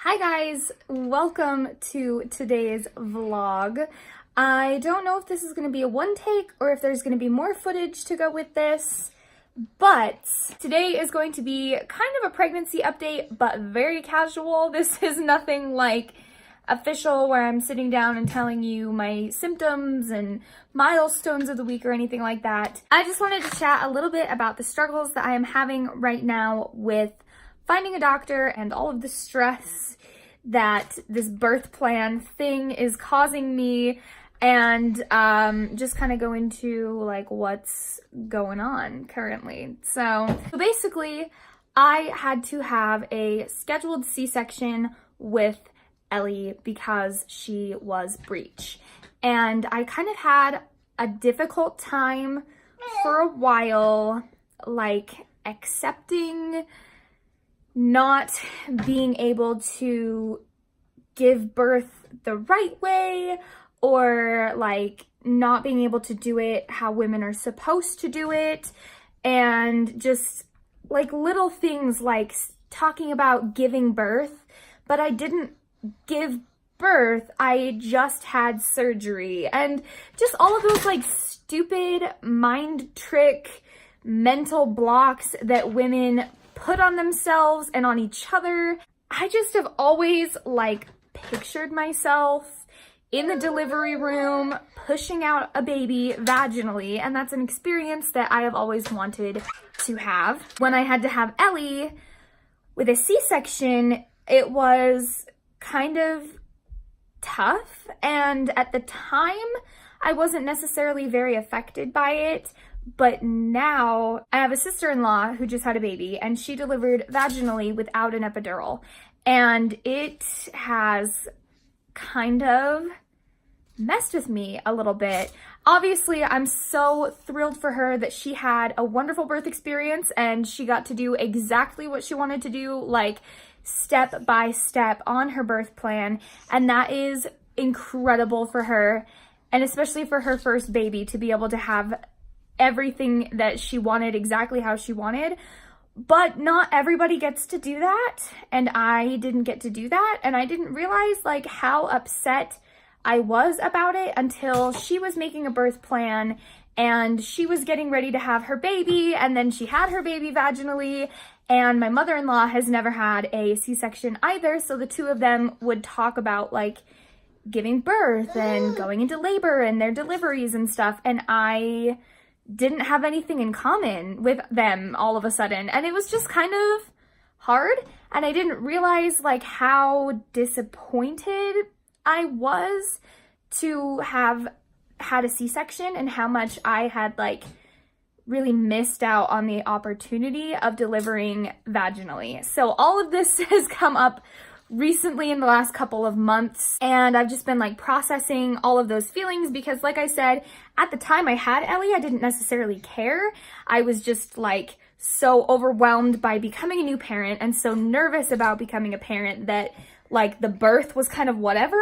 Hi guys, welcome to today's vlog. I don't know if this is going to be a one take or if there's going to be more footage to go with this, but today is going to be kind of a pregnancy update, but very casual. This is nothing like official where I'm sitting down and telling you my symptoms and milestones of the week or anything like that. I just wanted to chat a little bit about the struggles that I am having right now with finding a doctor and all of the stress that this birth plan thing is causing me, and just kind of go into like what's going on currently. So basically I had to have a scheduled C-section with Ellie because she was breech, and I kind of had a difficult time for a while, like accepting not being able to give birth the right way, or like not being able to do it how women are supposed to do it, and just like little things like talking about giving birth, but I didn't give birth, I just had surgery, and just all of those like stupid mind trick mental blocks that women put on themselves and on each other. I just have always like pictured myself in the delivery room pushing out a baby vaginally, and that's an experience that I have always wanted to have. When I had to have Ellie with a C-section, it was kind of tough, and at the time I wasn't necessarily very affected by it. But now I have a sister-in-law who just had a baby, and she delivered vaginally without an epidural, and it has kind of messed with me a little bit. Obviously, I'm so thrilled for her that she had a wonderful birth experience and she got to do exactly what she wanted to do, like step by step on her birth plan, and that is incredible for her, and especially for her first baby to be able to have everything that she wanted exactly how she wanted. But not everybody gets to do that, and I didn't get to do that, and I didn't realize like how upset I was about it until she was making a birth plan and she was getting ready to have her baby, and then she had her baby vaginally, and my mother-in-law has never had a C-section either, so the two of them would talk about like giving birth and going into labor and their deliveries and stuff, and I didn't have anything in common with them all of a sudden, and it was just kind of hard, and I didn't realize like how disappointed I was to have had a C-section and how much I had like really missed out on the opportunity of delivering vaginally. So all of this has come up recently in the last couple of months, and I've just been like processing all of those feelings because, like I said, at the time I had Ellie, I didn't necessarily care. I was just like so overwhelmed by becoming a new parent and so nervous about becoming a parent that like the birth was kind of whatever.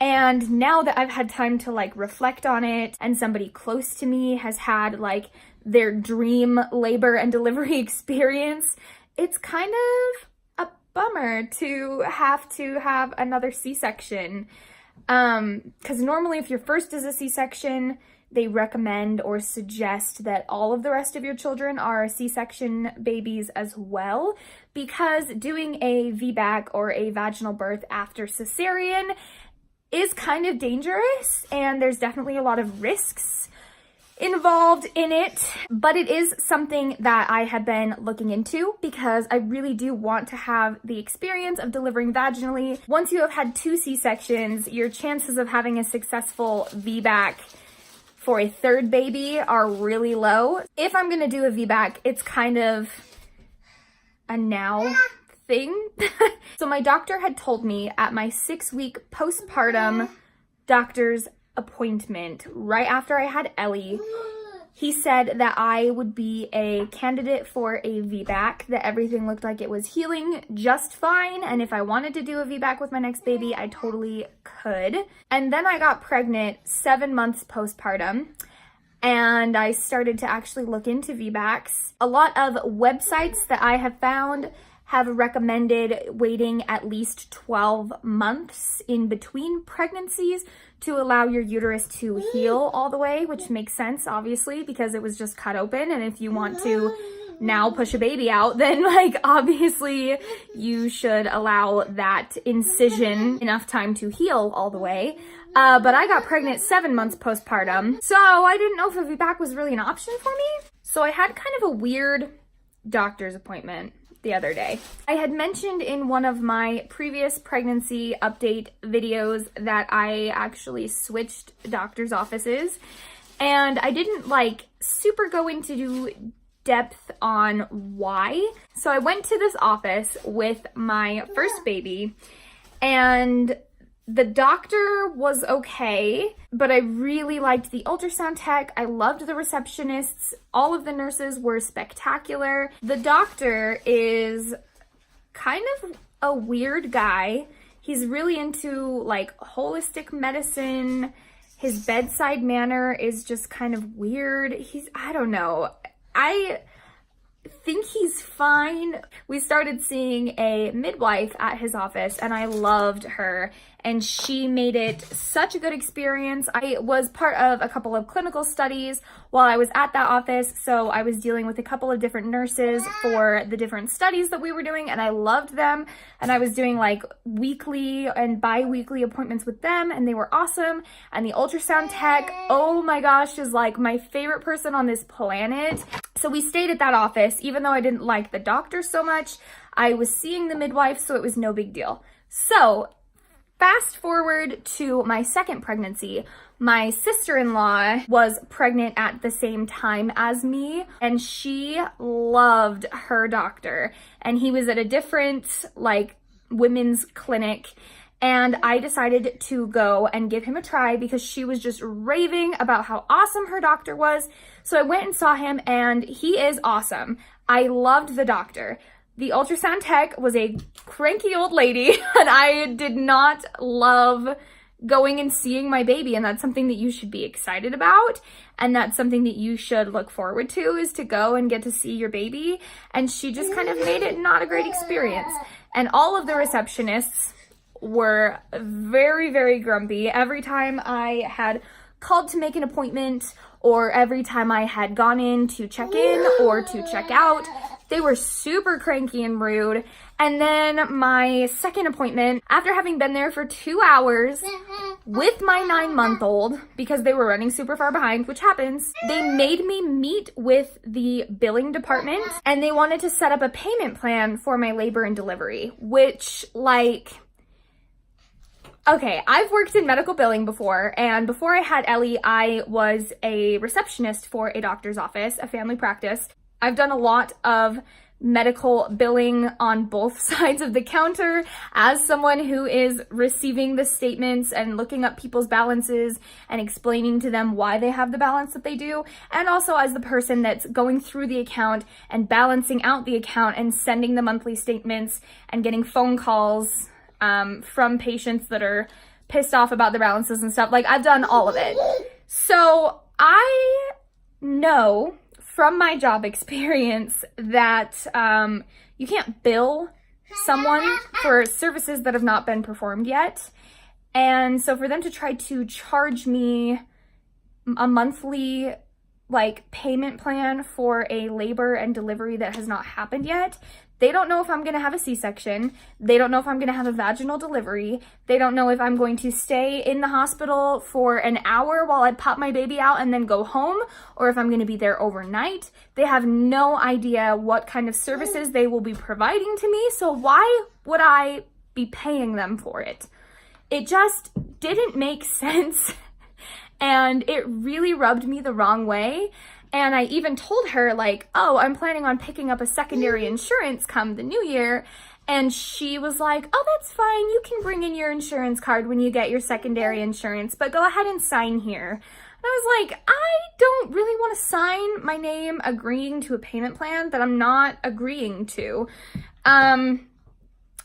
And now that I've had time to like reflect on it, and somebody close to me has had like their dream labor and delivery experience, it's kind of bummer to have another C-section, because normally if your first is a C-section, they recommend or suggest that all of the rest of your children are C-section babies as well, because doing a VBAC or a vaginal birth after cesarean is kind of dangerous, and there's definitely a lot of risks involved in it, but it is something that I have been looking into because I really do want to have the experience of delivering vaginally. Once you have had 2 C-sections, your chances of having a successful VBAC for a third baby are really low. If I'm gonna do a VBAC, it's kind of a now thing. So my doctor had told me at my 6-week postpartum doctor's appointment right after I had Ellie, he said that I would be a candidate for a VBAC, that everything looked like it was healing just fine, and if I wanted to do a VBAC with my next baby, I totally could. And then I got pregnant 7 months postpartum, and I started to actually look into VBACs. A lot of websites that I have found have recommended waiting at least 12 months in between pregnancies to allow your uterus to heal all the way, which makes sense, obviously, because it was just cut open. And if you want to now push a baby out, then like obviously you should allow that incision enough time to heal all the way. But I got pregnant 7 months postpartum, so I didn't know if a VBAC was really an option for me. So I had kind of a weird doctor's appointment the other day. I had mentioned in one of my previous pregnancy update videos that I actually switched doctor's offices, and I didn't like super go into depth on why. So I went to this office with my first baby, and the doctor was okay, but I really liked the ultrasound tech. I loved the receptionists. All of the nurses were spectacular. The doctor is kind of a weird guy. He's really into like holistic medicine. His bedside manner is just kind of weird. I don't know. I think he's fine. We started seeing a midwife at his office, and I loved her, and she made it such a good experience. I was part of a couple of clinical studies while I was at that office, so I was dealing with a couple of different nurses for the different studies that we were doing, and I loved them. And I was doing like weekly and bi-weekly appointments with them, and they were awesome. And the ultrasound tech, oh my gosh, is like my favorite person on this planet. So we stayed at that office. Even though I didn't like the doctor so much, I was seeing the midwife, so it was no big deal. So fast forward to my second pregnancy. My sister-in-law was pregnant at the same time as me, and she loved her doctor. And he was at a different like women's clinic, and I decided to go and give him a try because she was just raving about how awesome her doctor was. So I went and saw him, and he is awesome. I loved the doctor. The ultrasound tech was a cranky old lady, and I did not love going and seeing my baby, and that's something that you should be excited about, and that's something that you should look forward to, is to go and get to see your baby. And she just kind of made it not a great experience. And all of the receptionists were very, very grumpy. Every time I had called to make an appointment, or every time I had gone in to check in or to check out, they were super cranky and rude. And then my second appointment, after having been there for 2 hours with my 9-month-old, because they were running super far behind, which happens, they made me meet with the billing department, and they wanted to set up a payment plan for my labor and delivery, which like, okay, I've worked in medical billing before, and before I had Ellie, I was a receptionist for a doctor's office, a family practice. I've done a lot of medical billing on both sides of the counter as someone who is receiving the statements and looking up people's balances and explaining to them why they have the balance that they do, and also as the person that's going through the account and balancing out the account and sending the monthly statements and getting phone calls from patients that are pissed off about the balances and stuff. Like, I've done all of it. So I know from my job experience that you can't bill someone for services that have not been performed yet. And so for them to try to charge me a monthly like payment plan for a labor and delivery that has not happened yet, they don't know if I'm going to have a C-section. They don't know if I'm going to have a vaginal delivery. They don't know if I'm going to stay in the hospital for an hour while I pop my baby out and then go home, or if I'm going to be there overnight. They have no idea what kind of services they will be providing to me, so why would I be paying them for it? It just didn't make sense, and it really rubbed me the wrong way. And I even told her, like, oh, I'm planning on picking up a secondary insurance come the new year. And she was like, oh, that's fine. You can bring in your insurance card when you get your secondary insurance, but go ahead and sign here. And I was like, I don't really want to sign my name agreeing to a payment plan that I'm not agreeing to.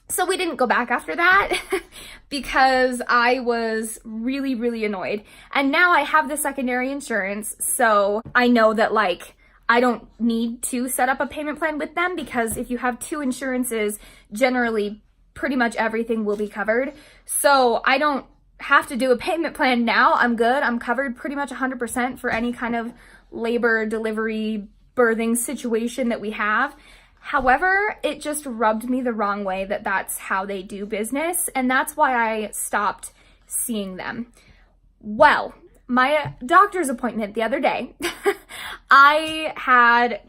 So we didn't go back after that because I was really, really annoyed. And now I have the secondary insurance, so I know that like I don't need to set up a payment plan with them because if you have 2 insurances, generally pretty much everything will be covered. So I don't have to do a payment plan now. I'm good. I'm covered pretty much 100% for any kind of labor, delivery, birthing situation that we have. However, it just rubbed me the wrong way that that's how they do business, and that's why I stopped seeing them. Well, my doctor's appointment the other day, I had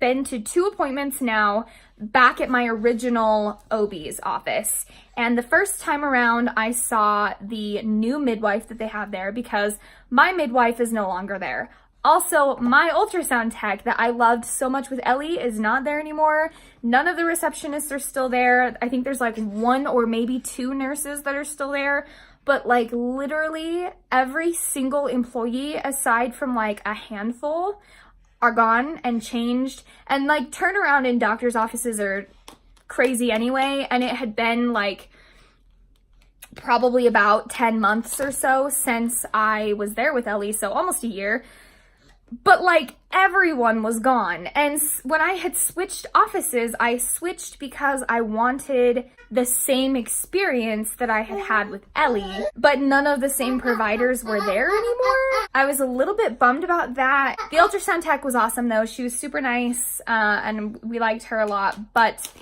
been to 2 appointments now back at my original OB's office. And the first time around, I saw the new midwife that they have there because my midwife is no longer there. Also, my ultrasound tech that I loved so much with Ellie is not there anymore. None of the receptionists are still there. I think there's like 1 or maybe 2 nurses that are still there. But like literally every single employee aside from like a handful are gone and changed. And like turnaround in doctor's offices are crazy anyway. And it had been like probably about 10 months or so since I was there with Ellie. So almost a year. But like everyone was gone. And when I had switched offices, I switched because I wanted the same experience that I had had with Ellie, but none of the same providers were there anymore. I was a little bit bummed about that. The ultrasound tech was awesome though. She was super nice and we liked her a lot. But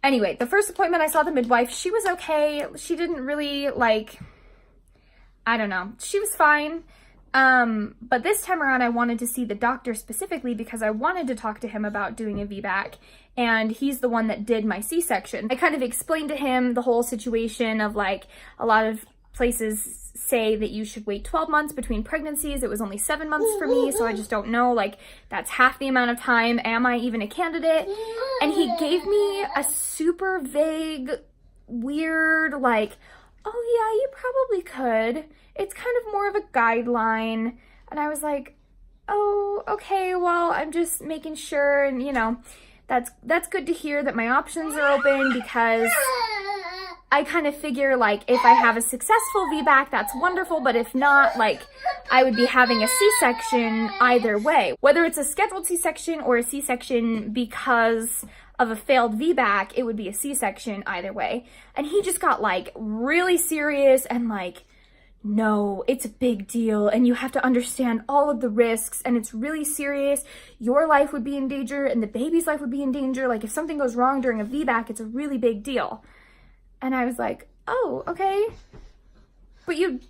anyway, the first appointment I saw the midwife, she was okay. She didn't really like, I don't know, she was fine. But this time around I wanted to see the doctor specifically because I wanted to talk to him about doing a VBAC, and he's the one that did my C-section. I kind of explained to him the whole situation of like, a lot of places say that you should wait 12 months between pregnancies. It was only 7 months for me, so I just don't know, like that's half the amount of time. Am I even a candidate? And he gave me a super vague, weird, like, oh yeah, you probably could. It's kind of more of a guideline. And I was like, oh, okay, well, I'm just making sure. And you know, that's good to hear that my options are open because I kind of figure like if I have a successful VBAC, that's wonderful. But if not, like I would be having a C-section either way, whether it's a scheduled C-section or a C-section because of a failed VBAC, it would be a C-section either way. And he just got like really serious and like, no, it's a big deal and you have to understand all of the risks and it's really serious. Your life would be in danger and the baby's life would be in danger. Like if something goes wrong during a VBAC, it's a really big deal. And I was like, oh, okay. But you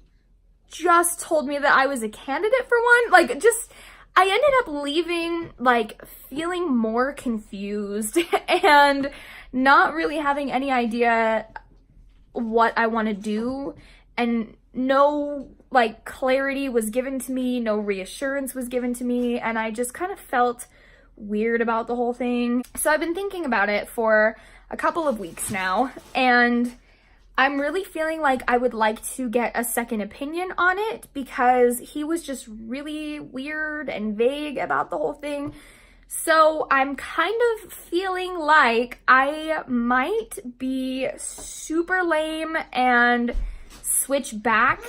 just told me that I was a candidate for one? Like just, I ended up leaving like feeling more confused and not really having any idea what I want to do, and no like clarity was given to me, no reassurance was given to me, and I just kind of felt weird about the whole thing. So I've been thinking about it for a couple of weeks now, and I'm really feeling like I would like to get a second opinion on it because he was just really weird and vague about the whole thing. So I'm kind of feeling like I might be super lame and switch back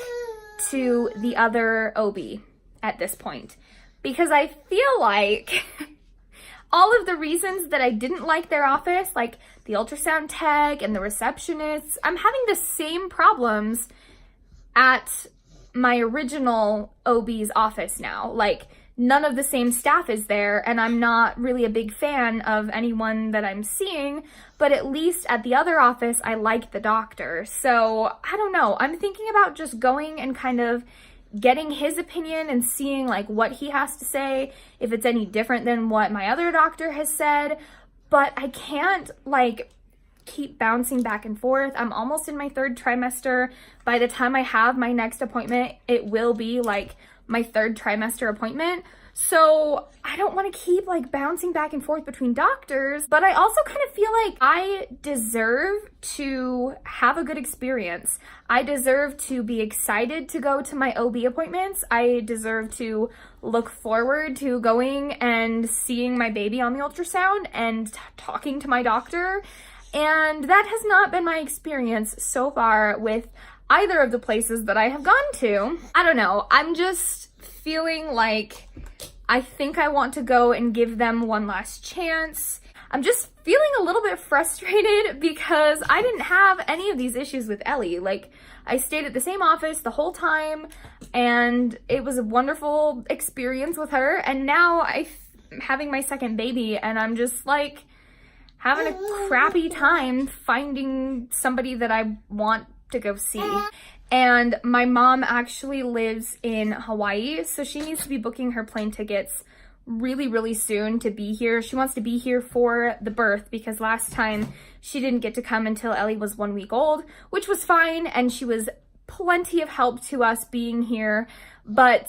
to the other OB at this point, because I feel like all of the reasons that I didn't like their office, like the ultrasound tech and the receptionists, I'm having the same problems at my original OB's office now. Like none of the same staff is there, and I'm not really a big fan of anyone that I'm seeing, but at least at the other office, I like the doctor. So I don't know. I'm thinking about just going and kind of getting his opinion and seeing like what he has to say, if it's any different than what my other doctor has said. But I can't like keep bouncing back and forth. I'm almost in my 3rd trimester. By the time I have my next appointment, it will be like my 3rd trimester appointment. So I don't want to keep like bouncing back and forth between doctors, but I also kind of feel like I deserve to have a good experience. I deserve to be excited to go to my OB appointments. I deserve to look forward to going and seeing my baby on the ultrasound and talking to my doctor. And that has not been my experience so far with either of the places that I have gone to. I don't know. I'm just feeling like I think I want to go and give them one last chance. I'm just feeling a little bit frustrated because I didn't have any of these issues with Ellie. Like, I stayed at the same office the whole time, and it was a wonderful experience with her, and now I'm having my second baby, and I'm just like having a crappy time finding somebody that I want to go see. And my mom actually lives in Hawaii, so she needs to be booking her plane tickets really, really soon to be here. She wants to be here for the birth because last time she didn't get to come until Ellie was 1 week old, which was fine, and she was plenty of help to us being here, but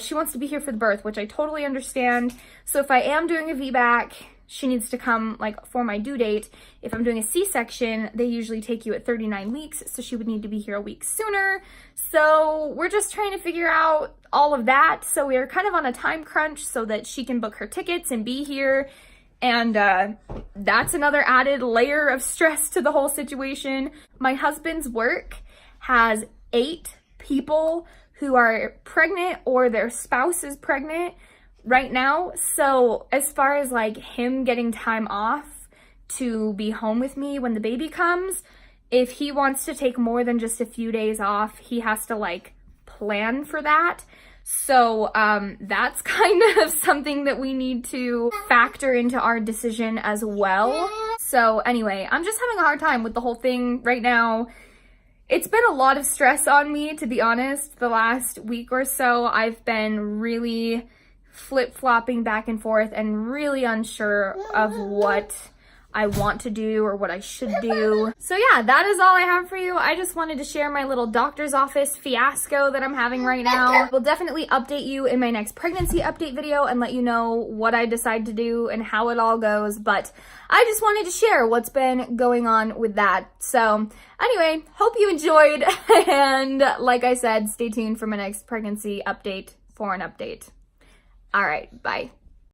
she wants to be here for the birth, which I totally understand. So if I am doing a VBAC, she needs to come like for my due date. If I'm doing a C-section, they usually take you at 39 weeks, so she would need to be here a week sooner. So we're just trying to figure out all of that. So we're kind of on a time crunch so that she can book her tickets and be here. And that's another added layer of stress to the whole situation. My husband's work has 8 people who are pregnant or their spouse is pregnant right now. So as far as like him getting time off to be home with me when the baby comes, if he wants to take more than just a few days off, he has to like plan for that. So that's kind of something that we need to factor into our decision as well. So anyway, I'm just having a hard time with the whole thing right now. It's been a lot of stress on me, to be honest. The last week or so, I've been really flip-flopping back and forth and really unsure of what I want to do or what I should do. So yeah, that is all I have for you. I just wanted to share my little doctor's office fiasco that I'm having right now. We'll definitely update you in my next pregnancy update video and let you know what I decide to do and how it all goes. But I just wanted to share what's been going on with that. So anyway, hope you enjoyed. And like I said, stay tuned for my next pregnancy update for an update. All right, bye.